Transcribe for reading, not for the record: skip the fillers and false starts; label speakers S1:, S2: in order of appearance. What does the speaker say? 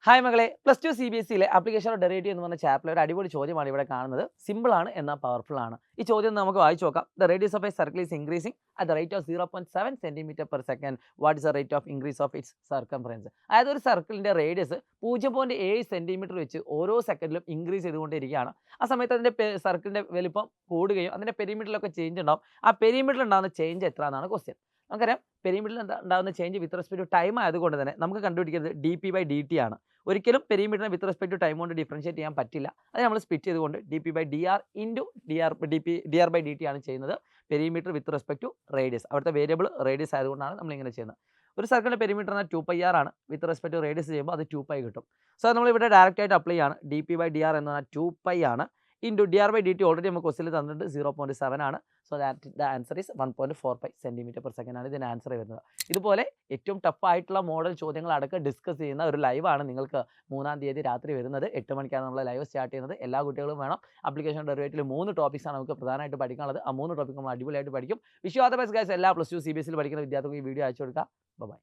S1: Hi മകളെ plus two C B S സിയിലെ application of derivative എന്ന് പറഞ്ഞ ചാപ്റ്റർ ഒരു അടിപൊളി ചോദ്യമാണ് ഇവിടെ കാണുന്നത്. സിമ്പിൾ ആണ് എന്നാൽ പവർഫുൾ ആണ്. ഈ ചോദ്യം നമുക്ക് വായിച്ചു നോക്കാം. The radius of A circle is increasing at the rate of 0.7 centimetre per second. What is the rate of increase of its circumference? അതായത് ഒരു സർക്കിളിന്റെ റേഡിയസ് 0.7 സെന്റിമീറ്റർ വെച്ച് ഓരോ സെക്കൻഡിലും ഇൻക്രീസ് ചെയ്തുകൊണ്ടിരിക്കുകയാണ്. ആ സമയത്ത് അതിന്റെ സർക്കിളിന്റെ വലിപ്പം കൂടുകയും അതിന്റെ പെരിമീറ്ററിലൊക്കെ ചേഞ്ച് ഉണ്ടാവും. ആ പെരിമീറ്ററിൽ ഉണ്ടാകുന്ന ചേഞ്ച് എത്ര എന്നാണ് ക്വസ്റ്റ്യൻ. നമുക്കറിയാം പെരിമീറ്ററിൽ ഉണ്ടാകുന്ന change with respect to time ആയതുകൊണ്ട് തന്നെ നമുക്ക് കണ്ടുപിടിക്കുന്നത് D P by D T ആണ്. ഒരിക്കലും പെരിമീറ്ററിനെ വിത്ത് റെസ്പെക്ട് ടു ടൈം കൊണ്ട് ഡിഫറൻഷിയേറ്റ് ചെയ്യാൻ പറ്റില്ല. അത് നമ്മൾ സ്പ്ലിറ്റ് ചെയ്തുകൊണ്ട് D P by D R into D R by D T ആണ് ചെയ്യുന്നത്. Perimeter with respect to radius, അവിടുത്തെ വേരിയബിൾ റേഡിയസ് ആയതുകൊണ്ടാണ് നമ്മൾ ഇങ്ങനെ ചെയ്യുന്നത്. ഒരു സർക്കിളിന്റെ പെരിമീറ്റർ എന്നാൽ 2πr ആണ്. വിത്ത് റെസ്പെക്ട് ടു റേഡിയസ് ചെയ്യുമ്പോൾ അത് 2π കിട്ടും. സോ നമ്മൾ ഇവിടെ ഡയറക്റ്റ് ആയിട്ട് അപ്ലൈ ആണ്. D P by D R എന്ന് പറഞ്ഞാൽ 2π ആണ്. Into D R by D T already നമുക്ക് ക്വസ്റ്റിൽ തന്നിട്ടുണ്ട് 0.7 ആണ്. So that the answer is 1.45 centimetre per second ആണ് ഇതിന്റെ ആൻസർ വരുന്നത്. ഇതുപോലെ ഏറ്റവും ടഫ് ആയിട്ടുള്ള മോഡൽ ചോദ്യങ്ങൾ അടക്കം ഡിസ്കസ് ചെയ്യുന്ന ഒരു ലൈവാണ് നിങ്ങൾക്ക് 3-ാം തീയതി രാത്രി വരുന്നത്. 8 മണിക്കാണ് നമ്മൾ ലൈവ് സ്റ്റാർട്ട് ചെയ്യുന്നത്. എല്ലാ കുട്ടികളും വേണം. ആപ്ലിക്കേഷൻ ഡെറിവേറ്റീവിൽ 3 ടോപ്പിക്സ് ആണ് നമുക്ക് പ്രധാനമായിട്ട് പഠിക്കാനുള്ളത്. ആ 3 ടോപ്പിക് നമ്മൾ അടിപൊളിയായിട്ട് പഠിക്കും. Wish you all the best guys. എല്ലാ plus two C B S സിയിൽ പഠിക്കുന്ന വിദ്യാർത്ഥികൾക്ക് ഈ വീഡിയോ അയച്ചു കൊടുക്കുക. ബൈ.